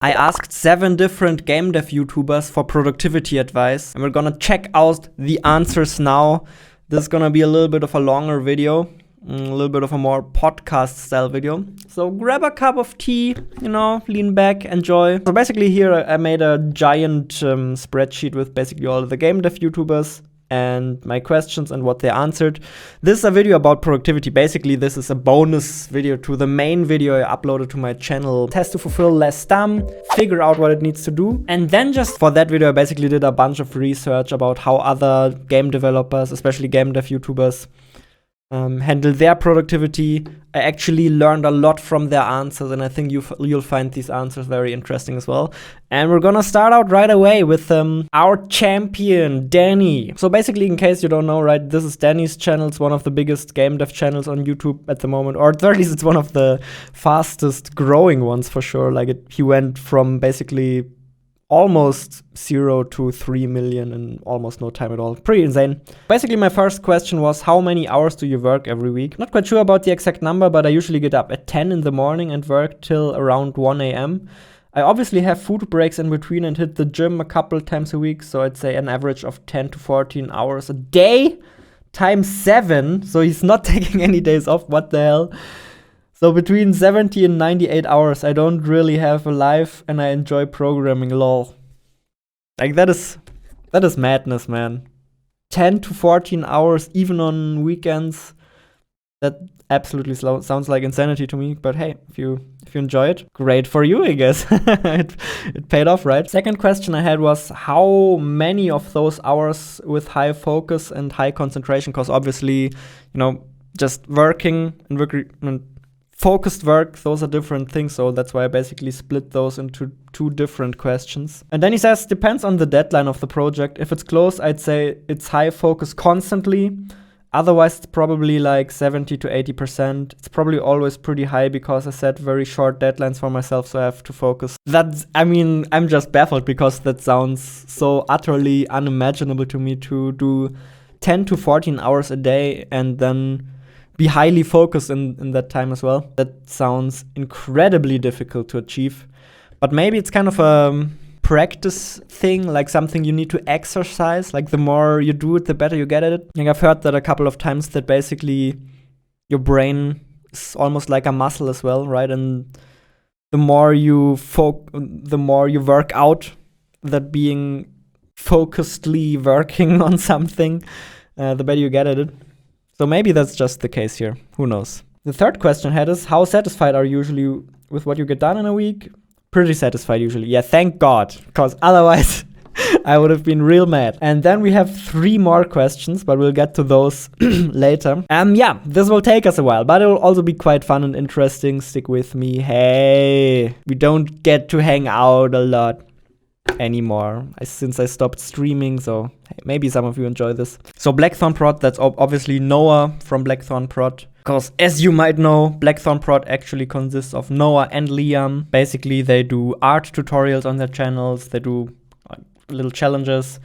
I asked 7 different game dev YouTubers for productivity advice, and we're gonna check out the answers now. This is gonna be a little bit of a longer video, a little bit of a more podcast style video. So grab a cup of tea, lean back, enjoy. So basically here I made a giant spreadsheet with basically all of the game dev YouTubers and my questions and what they answered. This is a video about productivity. Basically, this is a bonus video to the main video I uploaded to my channel. It has to fulfill less dumb, figure out what it needs to do. And then just for that video, I basically did a bunch of research about how other game developers, especially game dev YouTubers, handle their productivity. I actually learned a lot from their answers, and I think you'll find these answers very interesting as well. And we're gonna start out right away with our champion, Dani. So basically, in case you don't know, right, this is Dani's channel. It's one of the biggest game dev channels on YouTube at the moment, or at least it's one of the fastest growing ones for sure. He went from basically almost 0 to 3 million in almost no time at all. Pretty insane. Basically, my first question was, how many hours do you work every week? Not quite sure about the exact number, but I usually get up at 10 in the morning and work till around 1 a.m. I obviously have food breaks in between and hit the gym a couple times a week, so I'd say an average of 10 to 14 hours a day times 7. So he's not taking any days off. What the hell? So between 70 and 98 hours, I don't really have a life, and I enjoy programming, lol. That is madness, man. 10 to 14 hours, even on weekends. That absolutely sounds like insanity to me. But hey, if you enjoy it, great for you, I guess. It paid off, right? Second question I had was, how many of those hours with high focus and high concentration? Because obviously, just working and focused work, those are different things, so that's why I basically split those into 2 different questions. And then he says, depends on the deadline of the project. If it's close, I'd say it's high focus constantly. Otherwise, it's probably like 70 to 80%. It's probably always pretty high because I set very short deadlines for myself, so I have to focus. I'm just baffled because that sounds so utterly unimaginable to me to do 10 to 14 hours a day and then be highly focused in that time as well. That sounds incredibly difficult to achieve. But maybe it's kind of a practice thing, like something you need to exercise. Like the more you do it, the better you get at it. I've heard that a couple of times, that basically your brain is almost like a muscle as well, right? And the more you work out that being focusedly working on something, the better you get at it. So maybe that's just the case here. Who knows? The third question I had is, how satisfied are you usually with what you get done in a week? Pretty satisfied usually. Yeah, thank God. Because otherwise I would have been real mad. And then we have 3 more questions, but we'll get to those later. This will take us a while, but it will also be quite fun and interesting. Stick with me. Hey, we don't get to hang out a lot anymore since I stopped streaming, so hey, maybe some of you enjoy this. So Blackthornprod, that's obviously Noah from Blackthornprod, because as you might know, Blackthornprod actually consists of Noah and Liam. Basically, they do art tutorials on their channels, they do little challenges.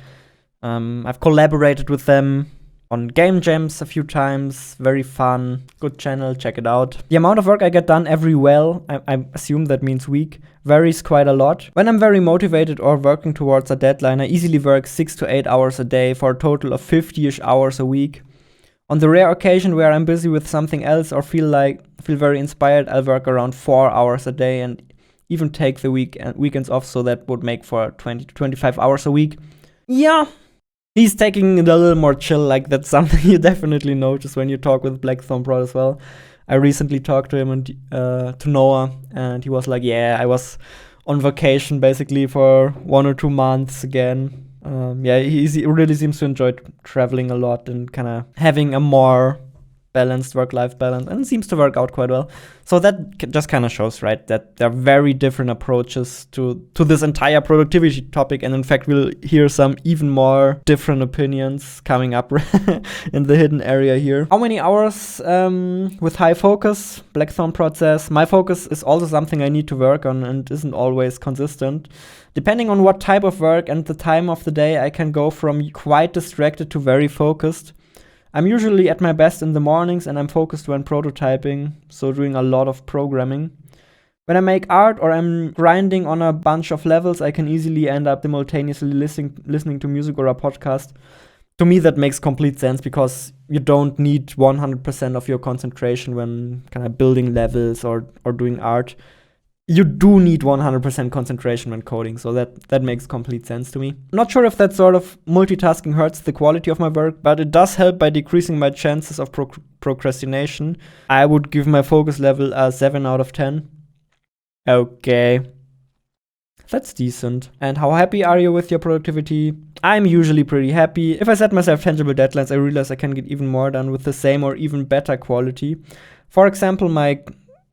I've collaborated with them on game jams a few times. Very fun, good channel, check it out. The amount of work I get done every I assume that means week, varies quite a lot. When I'm very motivated or working towards a deadline, I easily work 6 to 8 hours a day for a total of 50-ish hours a week. On the rare occasion where I'm busy with something else or feel very inspired, I'll work around 4 hours a day and even take the weekends off, so that would make for 20 to 25 hours a week. Yeah. He's taking it a little more chill, like that's something you definitely notice when you talk with Blackthornprod as well. I recently talked to him and to Noah, and he was like, yeah, I was on vacation basically for 1 or 2 months again. He really seems to enjoy traveling a lot and kind of having a more balanced work-life balance, and it seems to work out quite well. So that just kind of shows, right, that there are very different approaches to this entire productivity topic, and in fact we'll hear some even more different opinions coming up in the hidden area here. How many hours with high focus? Blackthornprod says, my focus is also something I need to work on and isn't always consistent. Depending on what type of work and the time of the day, I can go from quite distracted to very focused. I'm usually at my best in the mornings, and I'm focused when prototyping, so doing a lot of programming. When I make art or I'm grinding on a bunch of levels, I can easily end up simultaneously listening to music or a podcast. To me, that makes complete sense because you don't need 100% of your concentration when kind of building levels or doing art. You do need 100% concentration when coding, so that makes complete sense to me. Not sure if that sort of multitasking hurts the quality of my work, but it does help by decreasing my chances of procrastination. I would give my focus level a 7 out of 10. Okay. That's decent. And how happy are you with your productivity? I'm usually pretty happy. If I set myself tangible deadlines, I realize I can get even more done with the same or even better quality. For example, my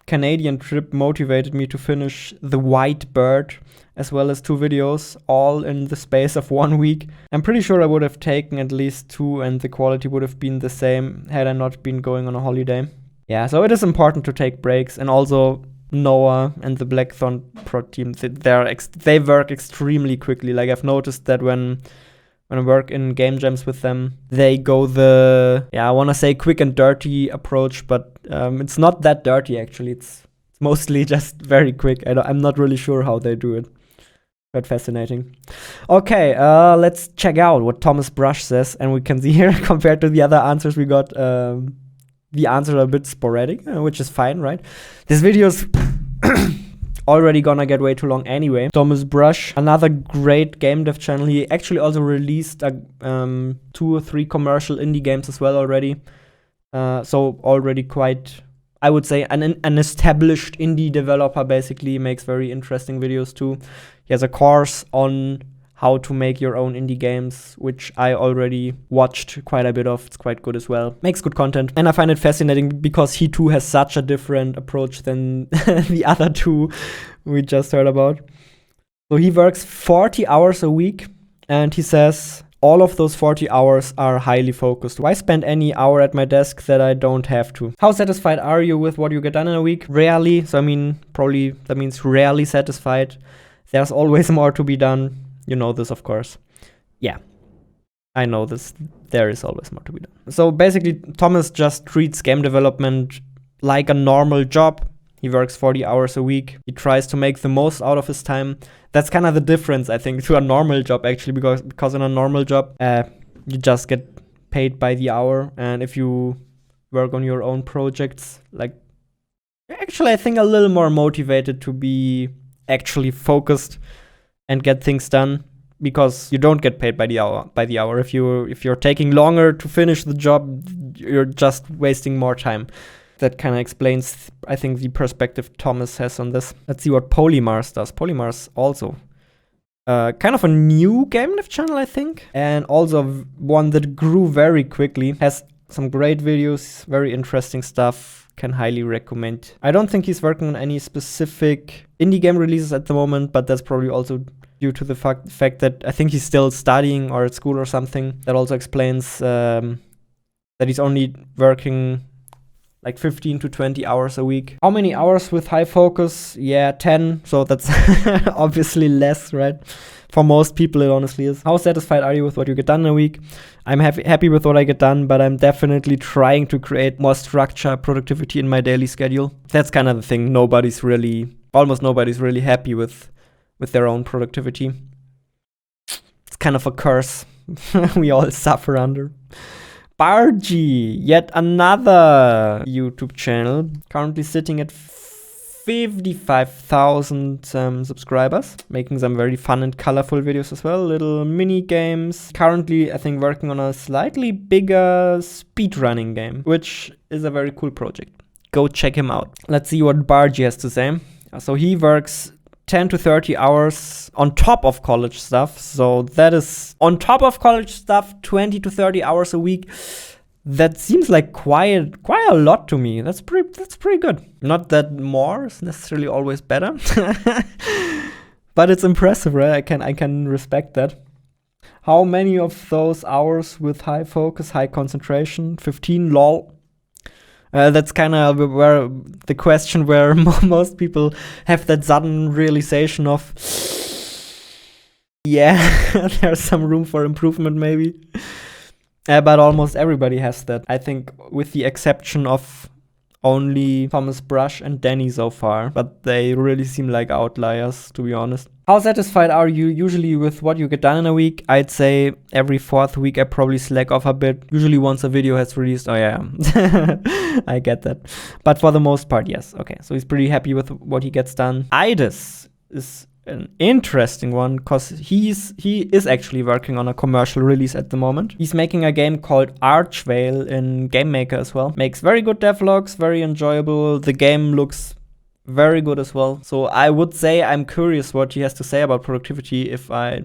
Canadian trip motivated me to finish The White Bird, as well as 2 videos, all in the space of 1 week. I'm pretty sure I would have taken at least 2 and the quality would have been the same had I not been going on a holiday. Yeah, so it is important to take breaks, and also Noah and the Blackthornprod team, they work extremely quickly. Like, I've noticed that when I work in game jams with them, they go the, I want to say quick and dirty approach, but it's not that dirty, actually. It's mostly just very quick. I'm not really sure how they do it. Quite fascinating. Okay, let's check out what Thomas Brush says. And we can see here, compared to the other answers we got, the answers are a bit sporadic, which is fine, right? This video's already gonna get way too long anyway. Thomas Brush, another great game dev channel. He actually also released 2 or 3 commercial indie games as well already. So already quite, I would say, an established indie developer. Basically makes very interesting videos too. He has a course on how to make your own indie games, which I already watched quite a bit of. It's quite good as well. Makes good content. And I find it fascinating because he too has such a different approach than the other 2 we just heard about. So he works 40 hours a week, and he says all of those 40 hours are highly focused. Why spend any hour at my desk that I don't have to? How satisfied are you with what you get done in a week? Rarely. So I mean, probably that means rarely satisfied. There's always more to be done. You know this, of course. Yeah, I know this. There is always more to be done. So basically, Thomas just treats game development like a normal job. He works 40 hours a week. He tries to make the most out of his time. That's kind of the difference, I think, to a normal job, actually, because in a normal job, you just get paid by the hour. And if you work on your own projects, like, actually, I think a little more motivated to be actually focused and get things done, because you don't get paid by the hour. If you're taking longer to finish the job, you're just wasting more time. That kind of explains, I think, the perspective Thomas has on this. Let's see what PolyMars does. PolyMars also kind of a new game dev channel, I think, and also one that grew very quickly. Has some great videos, very interesting stuff. Can highly recommend. I don't think he's working on any specific indie game releases at the moment, but that's probably also due to the fact that I think he's still studying or at school or something. That also explains that he's only working like 15 to 20 hours a week. How many hours with high focus? Yeah, 10. So that's obviously less, right? For most people, it honestly is. How satisfied are you with what you get done in a week? I'm happy with what I get done, but I'm definitely trying to create more structure, productivity in my daily schedule. That's kind of the thing. Almost nobody's really happy with their own productivity. It's kind of a curse we all suffer under. Barji, yet another YouTube channel, currently sitting at 55,000 subscribers, making some very fun and colorful videos as well, little mini games. Currently, I think, working on a slightly bigger speedrunning game, which is a very cool project. Go check him out. Let's see what Barji has to say. So he works 10 to 30 hours on top of college stuff. So that is on top of college stuff, 20 to 30 hours a week. That seems like quite a lot to me. That's pretty good. Not that more is necessarily always better, but it's impressive, right? I can respect that. How many of those hours with high focus, high concentration? 15, lol. That's kind of where the question where most people have that sudden realization of, yeah, there's some room for improvement maybe. But almost everybody has that. I think with the exception of only Thomas Brush and Dani so far, but they really seem like outliers, to be honest. How satisfied are you usually with what you get done in a week? I'd say every 4th week I probably slack off a bit. Usually once a video has released. Oh yeah, I get that. But for the most part, yes. Okay, so he's pretty happy with what he gets done. IDoZ is an interesting one because he is actually working on a commercial release at the moment. He's making a game called Archvale in Game Maker as well. Makes very good devlogs, very enjoyable. The game looks very good as well. So I would say I'm curious what he has to say about productivity if I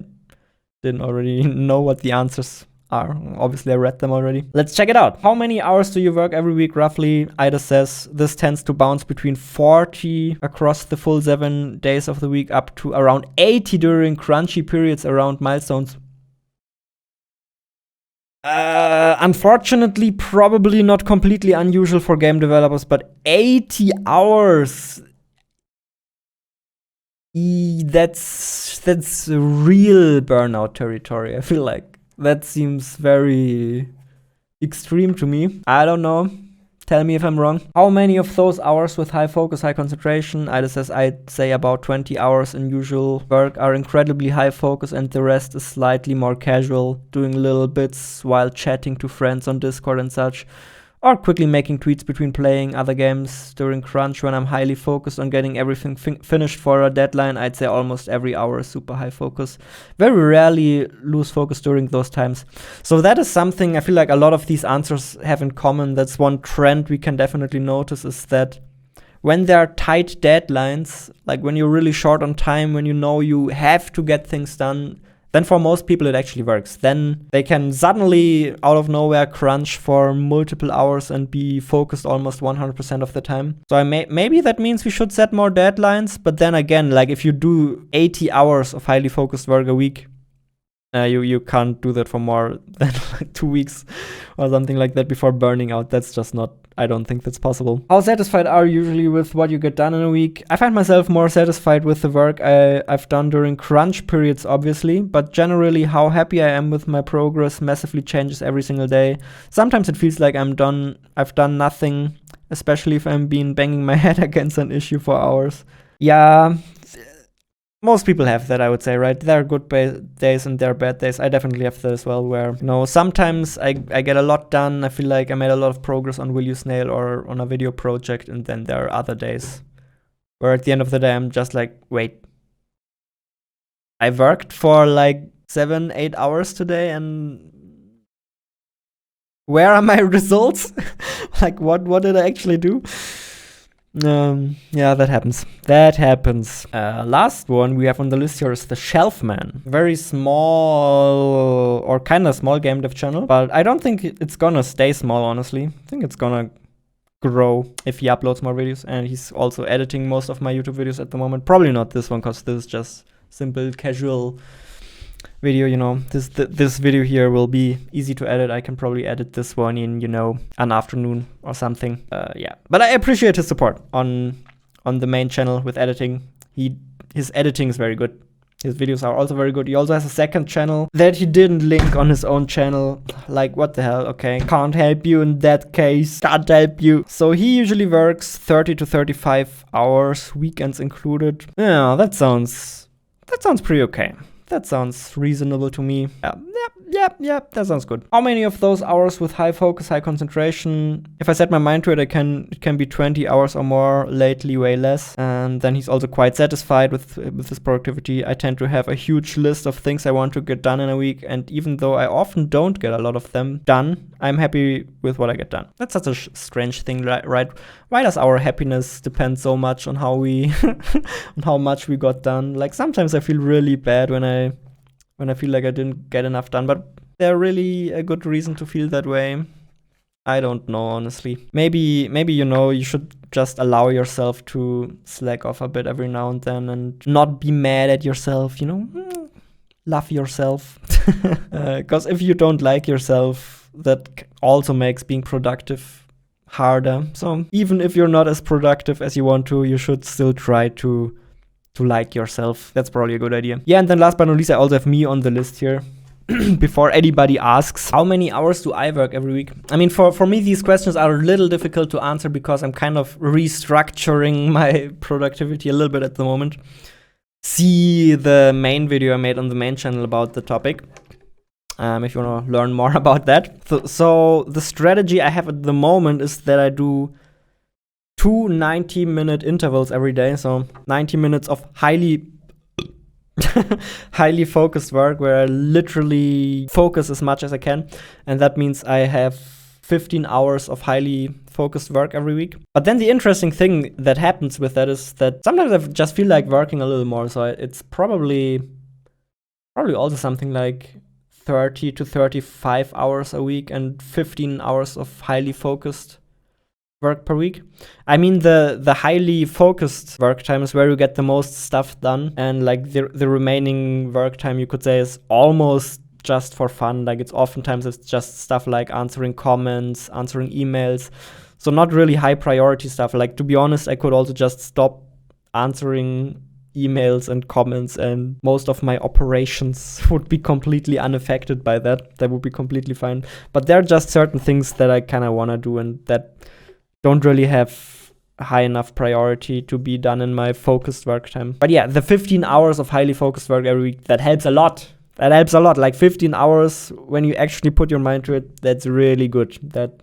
didn't already know what the answers are. Obviously, I read them already. Let's check it out. How many hours do you work every week, roughly? IDoZ says this tends to bounce between 40 across the full 7 days of the week up to around 80 during crunchy periods around milestones. Unfortunately, probably not completely unusual for game developers, but 80 hours. That's real burnout territory, I feel like. That seems very extreme to me. I don't know. Tell me if I'm wrong. How many of those hours with high focus, high concentration? IDoZ says I'd say about 20 hours in usual work are incredibly high focus and the rest is slightly more casual, doing little bits while chatting to friends on Discord and such. Or quickly making tweets between playing other games during crunch when I'm highly focused on getting everything finished for a deadline. I'd say almost every hour is super high focus. Very rarely lose focus during those times. So that is something I feel like a lot of these answers have in common. That's one trend we can definitely notice, is that when there are tight deadlines, like when you're really short on time, when you know you have to get things done, then for most people it actually works. Then they can suddenly, out of nowhere, crunch for multiple hours and be focused almost 100% of the time. So maybe that means we should set more deadlines. But then again, like if you do 80 hours of highly focused work a week, you can't do that for more than like 2 weeks or something like that before burning out. That's just not, I don't think that's possible. How satisfied are you usually with what you get done in a week? I find myself more satisfied with the work I've done during crunch periods, obviously, but generally how happy I am with my progress massively changes every single day. Sometimes it feels like I've done nothing, especially if I'm banging my head against an issue for hours. Yeah, most people have that, I would say, right? There are good days and there are bad days. I definitely have that as well, where, sometimes I get a lot done. I feel like I made a lot of progress on Will You Snail or on a video project, and then there are other days where at the end of the day, I'm just like, wait, I worked for like 7-8 hours today, and where are my results? Like, what did I actually do? Yeah, that happens. Last one we have on the list here is TheShelfman. Very small or kind of small game dev channel, but I don't think it's gonna stay small, honestly. I think it's gonna grow if he uploads more videos, and he's also editing most of my YouTube videos at the moment. Probably not this one, because this is just simple, casual video, this video here will be easy to edit. I can probably edit this one in, an afternoon or something. Yeah, but I appreciate his support on the main channel with editing. His editing is very good. His videos are also very good. He also has a second channel that he didn't link on his own channel. Like, what the hell? Okay, can't help you in that case. Can't help you. So he usually works 30 to 35 hours, weekends included. Yeah, that sounds pretty okay. That sounds reasonable to me. Yeah, that sounds good. How many of those hours with high focus, high concentration? If I set my mind to it, it can be 20 hours or more, lately way less. And then he's also quite satisfied with his productivity. I tend to have a huge list of things I want to get done in a week, and even though I often don't get a lot of them done, I'm happy with what I get done. That's such a strange thing, right? Why does our happiness depend so much on how on how much we got done? Like, sometimes I feel really bad when I feel like I didn't get enough done, but there really a good reason to feel that way. I don't know, honestly. Maybe you should just allow yourself to slack off a bit every now and then and not be mad at yourself, Love yourself. Because if you don't like yourself, that also makes being productive harder. So even if you're not as productive as you want to, you should still try to like yourself. That's probably a good idea. Yeah, and then last but not least, I also have me on the list here. before anybody asks, how many hours do I work every week? I mean, for me, these questions are a little difficult to answer because I'm kind of restructuring my productivity a little bit at the moment. See the main video I made on the main channel about the topic, if you want to learn more about that. So the strategy I have at the moment is that I do 2 90-minute intervals every day. So 90 minutes of highly focused work where I literally focus as much as I can. And that means I have 15 hours of highly focused work every week. But then the interesting thing that happens with that is that sometimes I just feel like working a little more. So it's probably also something like 30 to 35 hours a week and 15 hours of highly focused work per week. I mean, the highly focused work time is where you get the most stuff done, and like the remaining work time, you could say, is almost just for fun. Like it's just stuff like answering comments, answering emails, so not really high priority stuff. Like, to be honest, I could also just stop answering emails and comments and most of my operations would be completely unaffected by that. That would be completely fine. But there are just certain things that I kind of want to do and that don't really have high enough priority to be done in my focused work time. But yeah, the 15 hours of highly focused work every week, that helps a lot. That helps a lot. Like 15 hours, when you actually put your mind to it, that's really good. That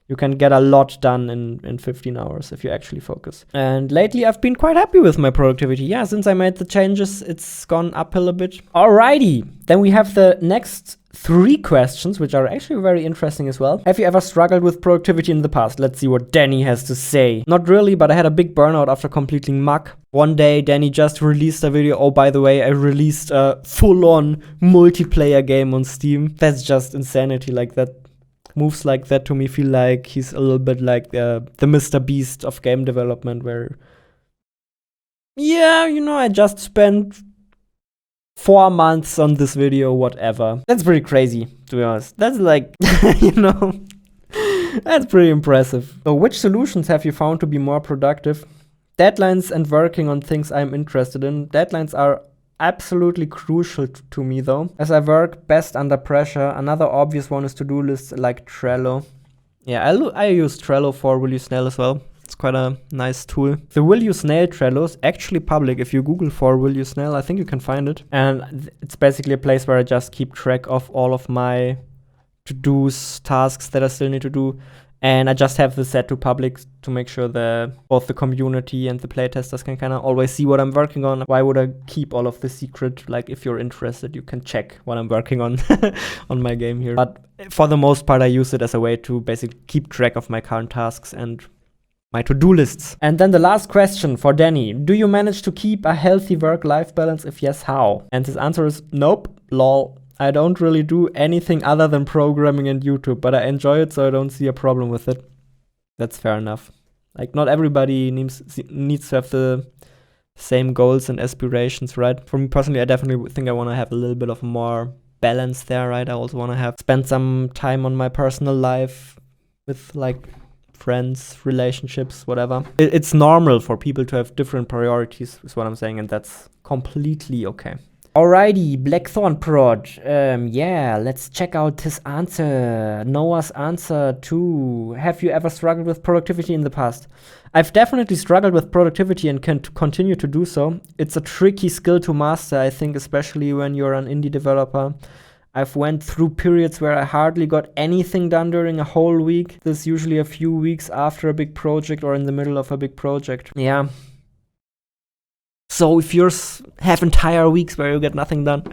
you can get a lot done in 15 hours if you actually focus. And lately, I've been quite happy with my productivity. Yeah, since I made the changes, it's gone uphill a bit. Alrighty, then we have the next 3 questions, which are actually very interesting as well. Have you ever struggled with productivity in the past? Let's see what Dani has to say. Not really, but I had a big burnout after completing Muck. One day, Dani just released a video. Oh, by the way, I released a full-on multiplayer game on Steam. That's just insanity. Like that. Moves like that to me feel like he's a little bit like the Mr. Beast of game development, where, yeah, you know, I just spent 4 months on this video, whatever. That's pretty crazy, to be honest. That's like, you know, that's pretty impressive. So which solutions have you found to be more productive? Deadlines and working on things I'm interested in. Deadlines are absolutely crucial to me though, as I work best under pressure. Another obvious one is to-do lists like Trello. Yeah, I use Trello for Will You Snail as well. It's quite a nice tool. The Will You Snail Trello is actually public. If you Google for Will You Snail, I think you can find it. And it's basically a place where I just keep track of all of my to-dos, tasks that I still need to do. And I just have this set to public to make sure that both the community and the playtesters can kind of always see what I'm working on. Why would I keep all of the secret? Like, if you're interested, you can check what I'm working on on my game here. But for the most part, I use it as a way to basically keep track of my current tasks and my to-do lists. And then the last question for Dani. Do you manage to keep a healthy work-life balance? If yes, how? And his answer is nope, lol. I don't really do anything other than programming and YouTube, but I enjoy it, so I don't see a problem with it. That's fair enough. Like, not everybody needs to have the same goals and aspirations, right? For me personally, I definitely think I want to have a little bit of more balance there, right? I also want to spend some time on my personal life with, like, friends, relationships, whatever. It's normal for people to have different priorities, is what I'm saying, and that's completely okay. Alrighty, Blackthornprod. Yeah, let's check out his answer. Noah's answer too. Have you ever struggled with productivity in the past? I've definitely struggled with productivity and can continue to do so. It's a tricky skill to master, I think, especially when you're an indie developer. I've went through periods where I hardly got anything done during a whole week. This is usually a few weeks after a big project or in the middle of a big project. Yeah. So if you have entire weeks where you get nothing done,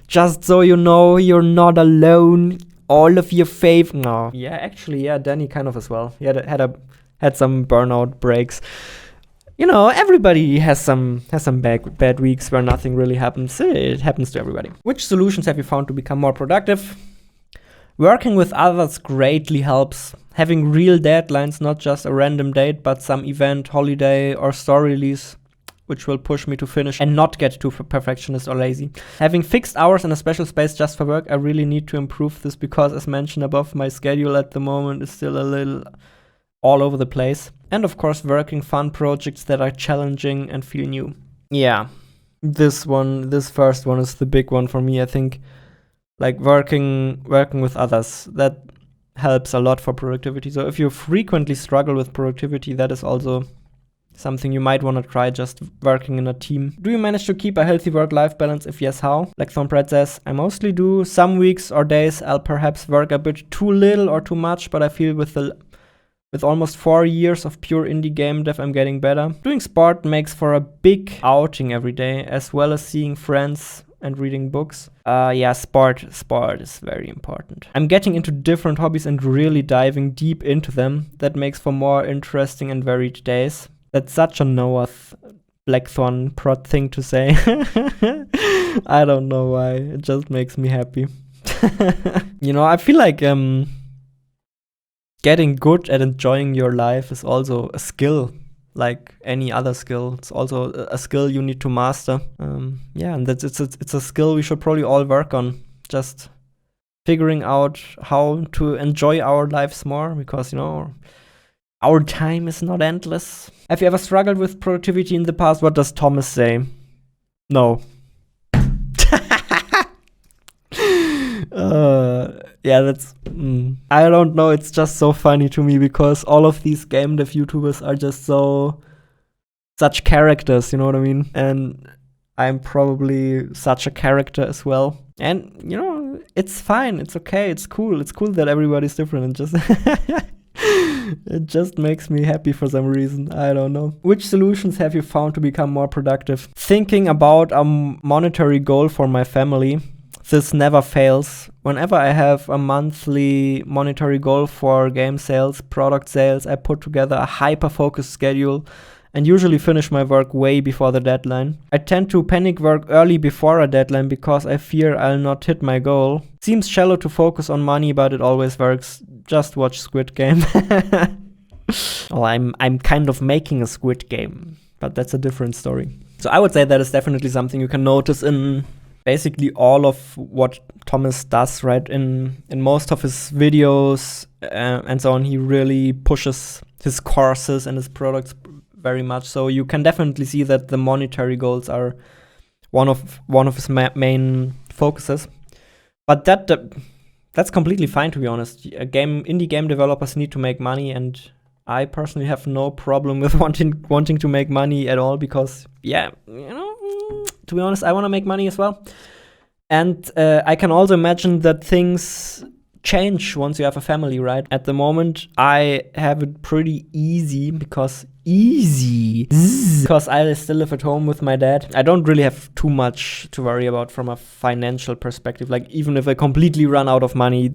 just so you know, you're not alone. All of your no. Yeah, actually, yeah, Dani kind of as well. He had some burnout breaks. You know, everybody has some bad weeks where nothing really happens. It happens to everybody. Which solutions have you found to become more productive? Working with others greatly helps. Having real deadlines, not just a random date, but some event, holiday, or store release, which will push me to finish and not get too perfectionist or lazy. Having fixed hours and a special space just for work, I really need to improve this because, as mentioned above, my schedule at the moment is still a little all over the place. And of course, working fun projects that are challenging and feel new. Yeah, this first one is the big one for me. I think, like working with others. That helps a lot for productivity. So if you frequently struggle with productivity, that is also something you might want to try, just working in a team. Do you manage to keep a healthy work-life balance? If yes, how? Blackthornprod says, I mostly do. Some weeks or days I'll perhaps work a bit too little or too much, but I feel with almost 4 years of pure indie game dev, I'm getting better. Doing sport makes for a big outing every day, as well as seeing friends and reading books. Yeah, sport is very important. I'm getting into different hobbies and really diving deep into them. That makes for more interesting and varied days. That's such a Noah Blackthornprod thing to say. I don't know why. It just makes me happy. You know, I feel like getting good at enjoying your life is also a skill, like any other skill. It's also a skill you need to master. Yeah, and it's a skill we should probably all work on. Just figuring out how to enjoy our lives more, because, you know, our time is not endless. Have you ever struggled with productivity in the past? What does Thomas say? No. Yeah, that's... I don't know, it's just so funny to me, because all of these game dev YouTubers are just such characters, you know what I mean? And I'm probably such a character as well. And, you know, it's fine, it's okay, it's cool. It's cool that everybody's different, and just... It just makes me happy for some reason. I don't know. Which solutions have you found to become more productive? Thinking about a monetary goal for my family. This never fails. Whenever I have a monthly monetary goal for game sales, product sales, I put together a hyper-focused schedule and usually finish my work way before the deadline. I tend to panic work early before a deadline because I fear I'll not hit my goal. Seems shallow to focus on money, but it always works. Just watch Squid Game. Well, I'm kind of making a Squid Game, but that's a different story. So I would say that is definitely something you can notice in basically all of what Thomas does, right? In most of his videos and so on, he really pushes his courses and his products very much. So you can definitely see that the monetary goals are one of his main focuses. But that's completely fine, to be honest. Indie game developers need to make money, and I personally have no problem with wanting to make money at all, because, yeah, you know, to be honest, I want to make money as well. And I can also imagine that things change once you have a family, right? At the moment, I have it pretty easy because I still live at home with my dad. I don't really have too much to worry about from a financial perspective. Like, even if I completely run out of money,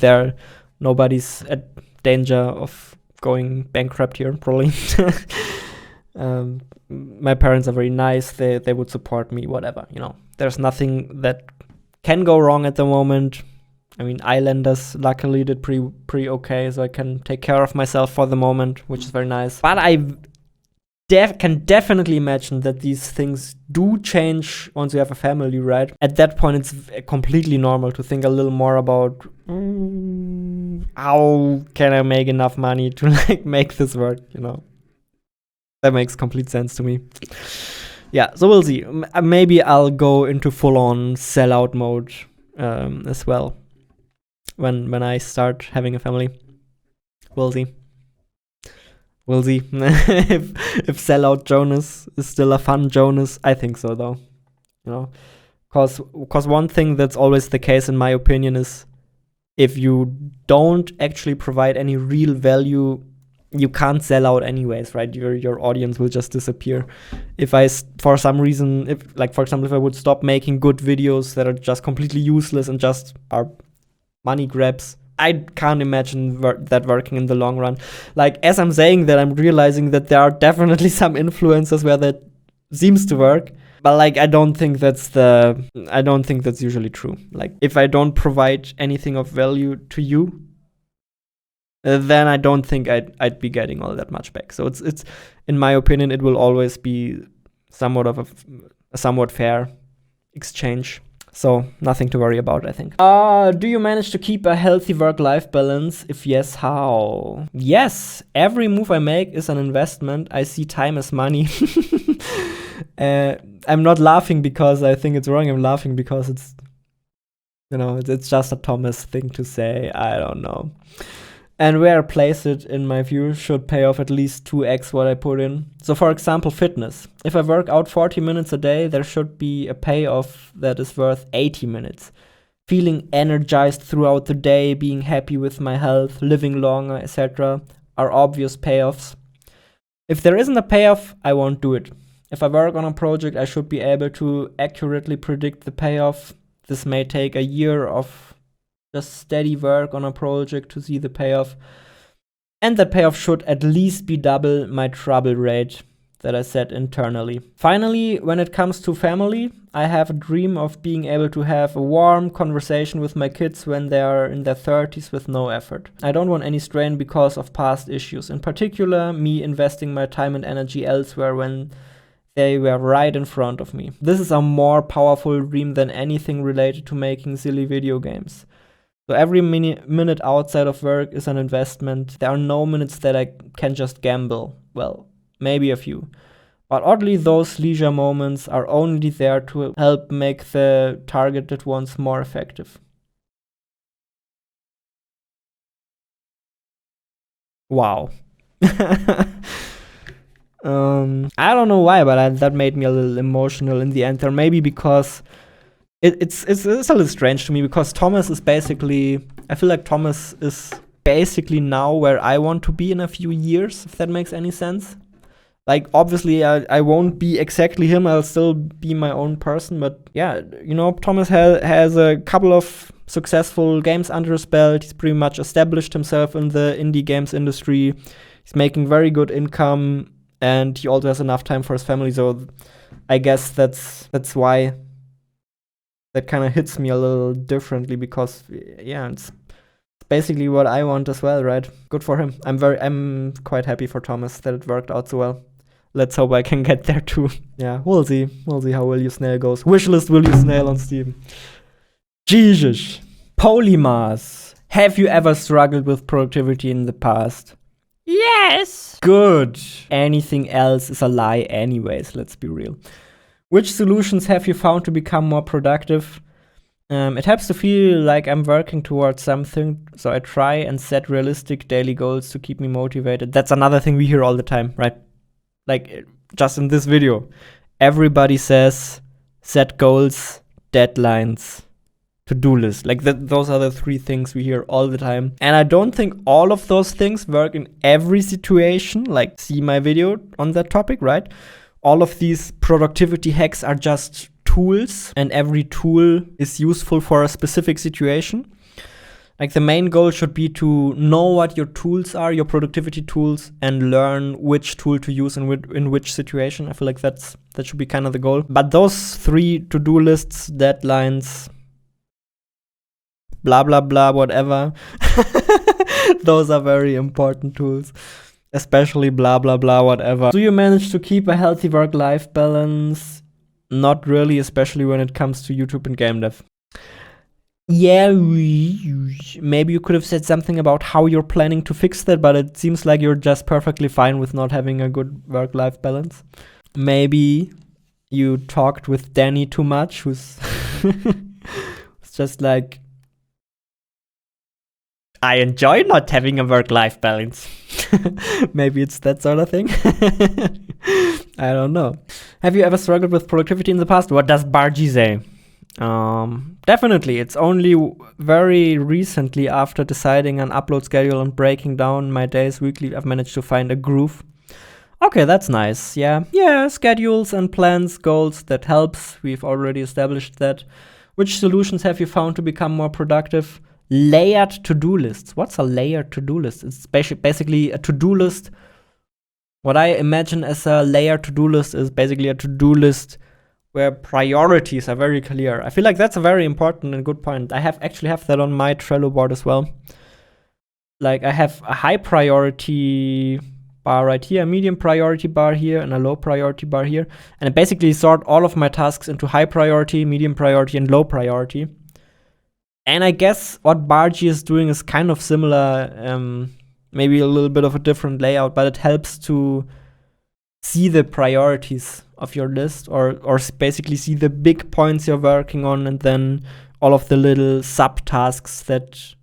nobody's at danger of going bankrupt here, probably. My parents are very nice. They would support me, whatever, you know. There's nothing that can go wrong at the moment. I mean, Islanders luckily did pretty okay, so I can take care of myself for the moment, which is very nice. But I can definitely imagine that these things do change once you have a family, right? At that point, it's completely normal to think a little more about how can I make enough money to like make this work, you know? That makes complete sense to me. Yeah, so we'll see. Maybe I'll go into full-on sellout mode as well when I start having a family. We'll see. We'll see. if sellout Jonas is still a fun Jonas. I think so, though. You know, because one thing that's always the case, in my opinion, is if you don't actually provide any real value, you can't sell out anyways, right? Your audience will just disappear. If for some reason, for example, if I would stop making good videos that are just completely useless and just are money grabs, I can't imagine that working in the long run. Like, as I'm saying that, I'm realizing that there are definitely some influencers where that seems to work. But like, I don't think that's usually true. Like, if I don't provide anything of value to you, then I don't think I'd be getting all that much back. So it's in my opinion, it will always be somewhat of a somewhat fair exchange. So nothing to worry about, I think. Do you manage to keep a healthy work-life balance? If yes, how? Yes, every move I make is an investment. I see time as money. I'm not laughing because I think it's wrong. I'm laughing because You know, it's just a Thomas thing to say. I don't know. And where I place it, in my view, should pay off at least 2x what I put in. So for example, fitness. If I work out 40 minutes a day, there should be a payoff that is worth 80 minutes. Feeling energized throughout the day, being happy with my health, living longer, etc. are obvious payoffs. If there isn't a payoff, I won't do it. If I work on a project, I should be able to accurately predict the payoff. This may take a year of just steady work on a project to see the payoff. And that payoff should at least be double my trouble rate that I set internally. Finally, when it comes to family, I have a dream of being able to have a warm conversation with my kids when they are in their 30s with no effort. I don't want any strain because of past issues. In particular, me investing my time and energy elsewhere when they were right in front of me. This is a more powerful dream than anything related to making silly video games. So every minute outside of work is an investment. There are no minutes that I can just gamble. Well, maybe a few. But oddly, those leisure moments are only there to help make the targeted ones more effective. Wow. I don't know why, but that made me a little emotional in the end. Or maybe because it's a little strange to me, because Thomas is basically, I feel like Thomas is basically now where I want to be in a few years, if that makes any sense. Like, obviously, I won't be exactly him. I'll still be my own person. But yeah, you know, Thomas has a couple of successful games under his belt. He's pretty much established himself in the indie games industry. He's making very good income, and he also has enough time for his family. So I guess that's why that kind of hits me a little differently, because yeah, it's basically what I want as well, right? Good for him. I'm quite happy for Thomas that it worked out so well. Let's hope I can get there too. Yeah, we'll see. We'll see how Will You Snail goes. Wishlist Will You Snail on Steam. Jesus. PolyMars. Have you ever struggled with productivity in the past? Yes. Good. Anything else is a lie anyways, let's be real. Which solutions have you found to become more productive? It helps to feel like I'm working towards something, so I try and set realistic daily goals to keep me motivated. That's another thing we hear all the time, right? Like, just in this video, everybody says set goals, deadlines, to-do list. Like, those are the three things we hear all the time. And I don't think all of those things work in every situation. Like, see my video on that topic, right? All of these productivity hacks are just tools, and every tool is useful for a specific situation. Like, the main goal should be to know what your tools are, your productivity tools, and learn which tool to use in which situation. I feel like that should be kind of the goal. But those three to-do lists, deadlines, blah, blah, blah, whatever, those are very important tools. Especially blah, blah, blah, whatever. Do you manage to keep a healthy work-life balance? Not really, especially when it comes to YouTube and game dev. Yeah, maybe you could have said something about how you're planning to fix that, but it seems like you're just perfectly fine with not having a good work-life balance. Maybe you talked with Dani too much, who's it's just like, I enjoy not having a work-life balance. Maybe it's that sort of thing. I don't know. Have you ever struggled with productivity in the past? What does Barji say? Definitely. It's only very recently, after deciding an upload schedule and breaking down my days weekly, I've managed to find a groove. Okay, that's nice. Yeah, schedules and plans, goals, that helps. We've already established that. Which solutions have you found to become more productive? Layered to-do lists. What's a layered to-do list? It's basically a to-do list. What I imagine as a layered to-do list is basically a to-do list where priorities are very clear. I feel like that's a very important and good point. I actually have that on my Trello board as well. Like, I have a high priority bar right here, a medium priority bar here, and a low priority bar here. And I basically sort all of my tasks into high priority, medium priority, and low priority. And I guess what Barji is doing is kind of similar, maybe a little bit of a different layout, but it helps to see the priorities of your list, or basically see the big points you're working on, and then all of the little subtasks that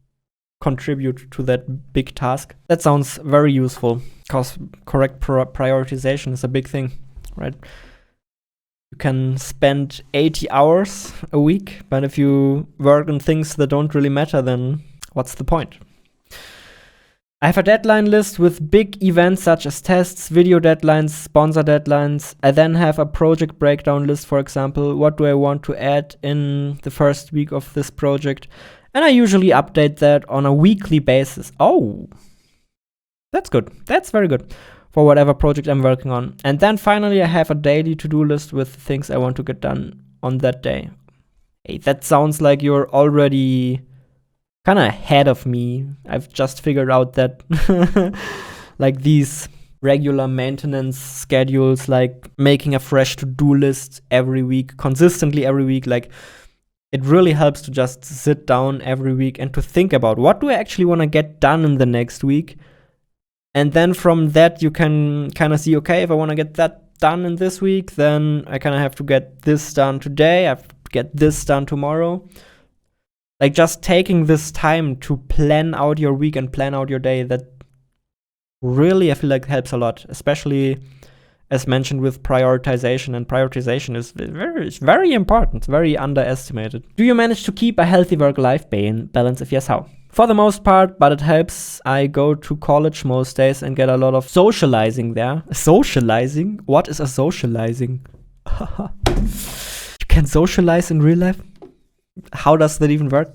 contribute to that big task. That sounds very useful, because correct prioritization is a big thing, right? You can spend 80 hours a week, but if you work on things that don't really matter, then what's the point? I have a deadline list with big events such as tests, video deadlines, sponsor deadlines. I then have a project breakdown list, for example. What do I want to add in the first week of this project? And I usually update that on a weekly basis. Oh, that's good. That's very good for whatever project I'm working on. And then finally, I have a daily to-do list with things I want to get done on that day. Hey, that sounds like you're already kind of ahead of me. I've just figured out that like these regular maintenance schedules, like making a fresh to-do list every week, consistently every week, like it really helps to just sit down every week and to think about what do I actually want to get done in the next week. And then from that, you can kind of see, okay, if I want to get that done in this week, then I kind of have to get this done today. I have to get this done tomorrow. Like just taking this time to plan out your week and plan out your day, that really, I feel like helps a lot, especially as mentioned with prioritization. And prioritization is very important, very underestimated. Do you manage to keep a healthy work-life balance? If yes, how? For the most part, but it helps. I go to college most days and get a lot of socializing there. Socializing? What is a socializing? You can socialize in real life? How does that even work?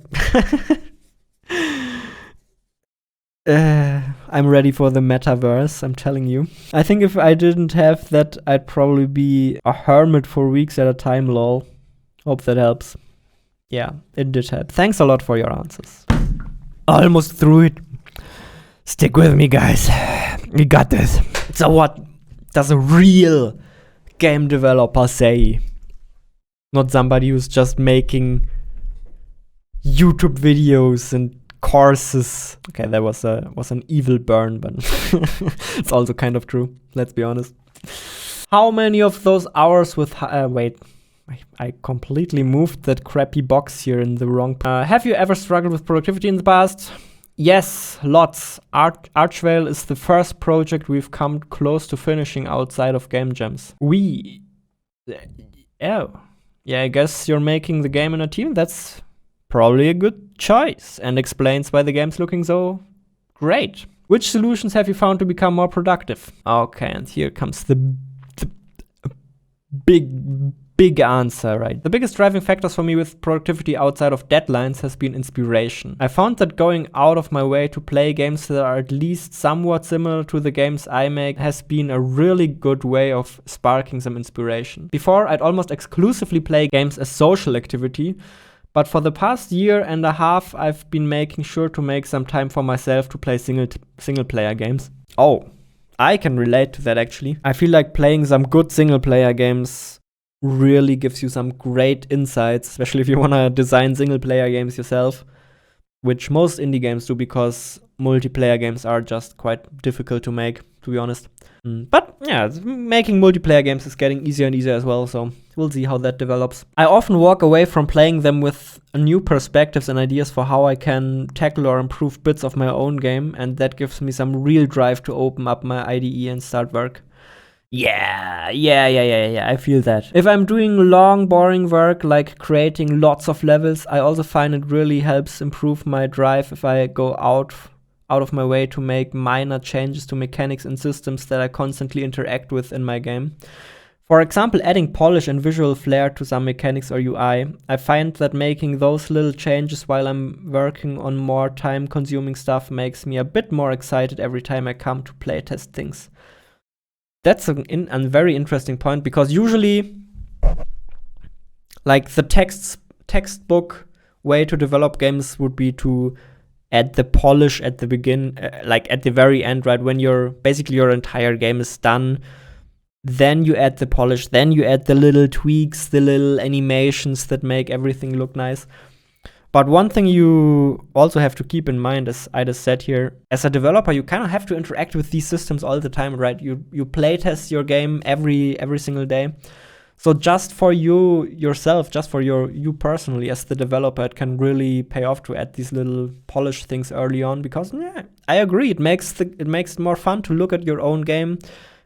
I'm ready for the metaverse, I'm telling you. I think if I didn't have that, I'd probably be a hermit for weeks at a time, lol. Hope that helps. Yeah, it did help. Thanks a lot for your answers. Almost through it. Stick with me, guys. We got this. So what does a real game developer say? Not somebody who's just making YouTube videos and courses. Okay, that was an evil burn, but it's also kind of true. Let's be honest. How many of those hours with wait, I completely moved that crappy box here in the wrong. Have you ever struggled with productivity in the past? Yes, lots. Archvale is the first project we've come close to finishing outside of game jams. Yeah, I guess you're making the game in a team. That's probably a good choice and explains why the game's looking so great. Which solutions have you found to become more productive? Okay, and here comes the big answer, right? The biggest driving factors for me with productivity outside of deadlines has been inspiration. I found that going out of my way to play games that are at least somewhat similar to the games I make has been a really good way of sparking some inspiration. Before, I'd almost exclusively play games as social activity, but for the past year and a half, I've been making sure to make some time for myself to play single player games. Oh, I can relate to that actually. I feel like playing some good single player games really gives you some great insights, especially if you want to design single player games yourself, which most indie games do, because multiplayer games are just quite difficult to make, to be honest. But yeah, making multiplayer games is getting easier and easier as well, so we'll see how that develops. I often walk away from playing them with new perspectives and ideas for how I can tackle or improve bits of my own game, and that gives me some real drive to open up my IDE and start work. Yeah, I feel that. If I'm doing long, boring work, like creating lots of levels, I also find it really helps improve my drive if I go out of my way to make minor changes to mechanics and systems that I constantly interact with in my game. For example, adding polish and visual flair to some mechanics or UI. I find that making those little changes while I'm working on more time-consuming stuff makes me a bit more excited every time I come to playtest things. That's a very interesting point, because usually, like, the textbook way to develop games would be to add the polish at the like at the very end, right? When basically your entire game is done, then you add the polish, then you add the little tweaks, the little animations that make everything look nice. But one thing you also have to keep in mind, as I just said here, as a developer, you kind of have to interact with these systems all the time, right? You play test your game every single day. So just for you yourself, just for you personally as the developer, it can really pay off to add these little polish things early on, because yeah, I agree, it makes it more fun to look at your own game.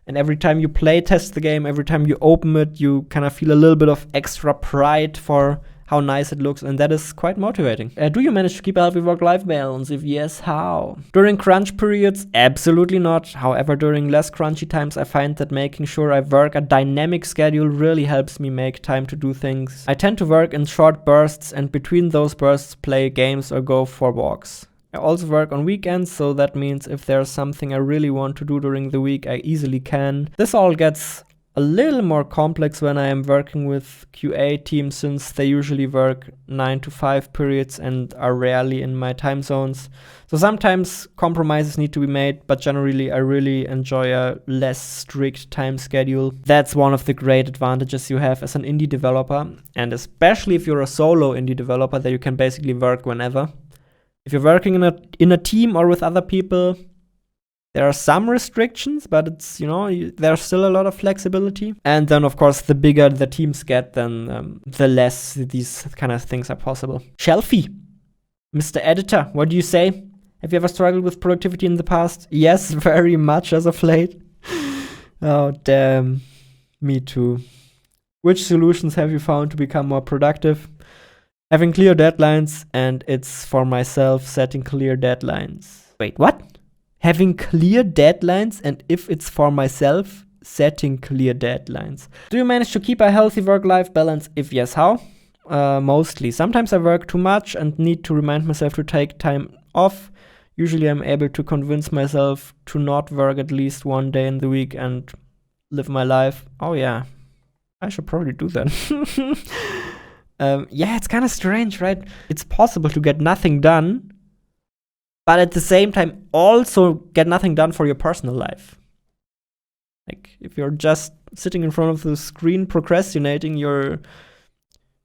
And every time you play test the game, every time you open it, you kind of feel a little bit of extra pride for how nice it looks, and that is quite motivating. Do you manage to keep a healthy work-life balance? If yes, how? During crunch periods, absolutely not. However, during less crunchy times, I find that making sure I work a dynamic schedule really helps me make time to do things. I tend to work in short bursts, and between those bursts, play games or go for walks. I also work on weekends, so that means if there's something I really want to do during the week, I easily can. This all gets a little more complex when I am working with QA teams, since they usually work 9 to 5 periods and are rarely in my time zones. So sometimes compromises need to be made, but generally I really enjoy a less strict time schedule. That's one of the great advantages you have as an indie developer, and especially if you're a solo indie developer, that you can basically work whenever. If you're working in a team or with other people, there are some restrictions, but it's, there's still a lot of flexibility. And then, of course, the bigger the teams get, then the less these kind of things are possible. Shelfie, Mr. Editor, what do you say? Have you ever struggled with productivity in the past? Yes, very much as of late. Oh, damn. Me too. Which solutions have you found to become more productive? Having clear deadlines, and it's for myself, setting clear deadlines. Wait, what? Having clear deadlines, and if it's for myself, setting clear deadlines. Do you manage to keep a healthy work-life balance? If yes, how? Mostly. Sometimes I work too much and need to remind myself to take time off. Usually I'm able to convince myself to not work at least one day in the week and live my life. Oh yeah, I should probably do that. Yeah, it's kind of strange, right? It's possible to get nothing done, but at the same time also get nothing done for your personal life. Like, if you're just sitting in front of the screen procrastinating, you're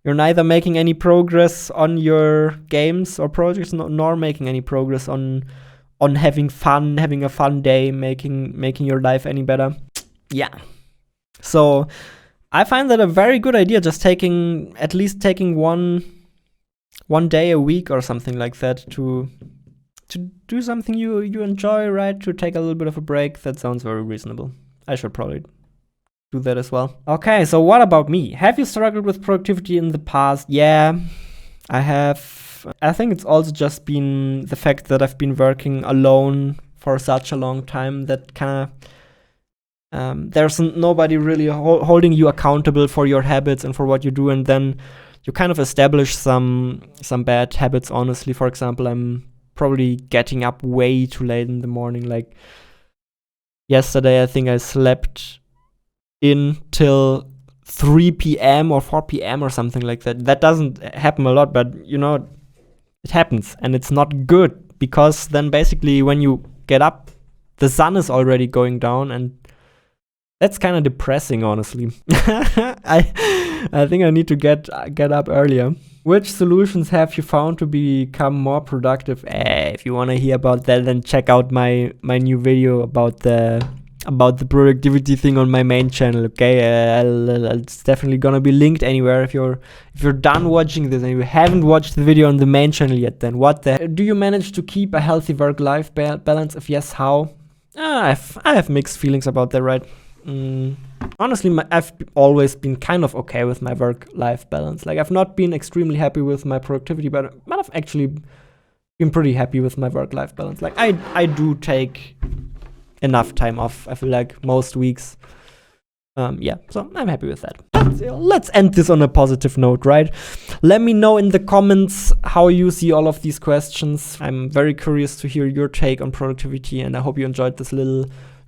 neither making any progress on your games or projects, nor making any progress on having fun, having a fun day, making your life any better. Yeah. So I find that a very good idea, just at least taking one day a week or something like that to do something you enjoy, right? To take a little bit of a break. That sounds very reasonable. I should probably do that as well. Okay, so what about me? Have you struggled with productivity in the past? Yeah, I have. I think it's also just been the fact that I've been working alone for such a long time that kind of there's nobody really holding you accountable for your habits and for what you do, and then you kind of establish some bad habits, honestly. For example, I'm probably getting up way too late in the morning. Like yesterday, I think I slept in till 3 p.m. or 4 p.m. or something like that. That doesn't happen a lot, but it happens, and it's not good, because then basically when you get up, the sun is already going down, and that's kind of depressing, honestly. I think I need to get up earlier. Which solutions have you found to become more productive? If you want to hear about that, then check out my new video about the productivity thing on my main channel. Okay, it's definitely gonna be linked anywhere. If you're done watching this and you haven't watched the video on the main channel yet, then what the heck? Do you manage to keep a healthy work-life balance? If yes, how? I have mixed feelings about that, right? Honestly, I've always been kind of okay with my work-life balance. Like, I've not been extremely happy with my productivity, but I've actually been pretty happy with my work-life balance. Like, I do take enough time off, I feel like, most weeks. Yeah, so I'm happy with that. Let's end this on a positive note, right? Let me know in the comments how you see all of these questions. I'm very curious to hear your take on productivity, and I hope you enjoyed this little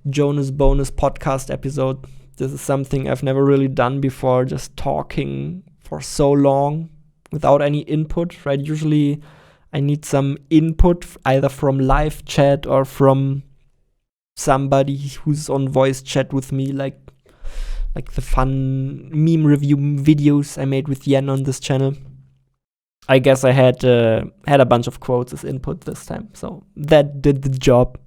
Jonas bonus podcast episode. This is something I've never really done before, just talking for so long without any input, right? Usually I need some input, either from live chat or from somebody who's on voice chat with me, like the fun meme review videos I made with Yen on this channel. I guess I had a bunch of quotes as input this time, so that did the job.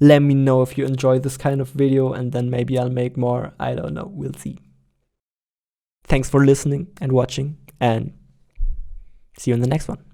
Let me know if you enjoy this kind of video, and then maybe I'll make more. I don't know. We'll see. Thanks for listening and watching, and see you in the next one.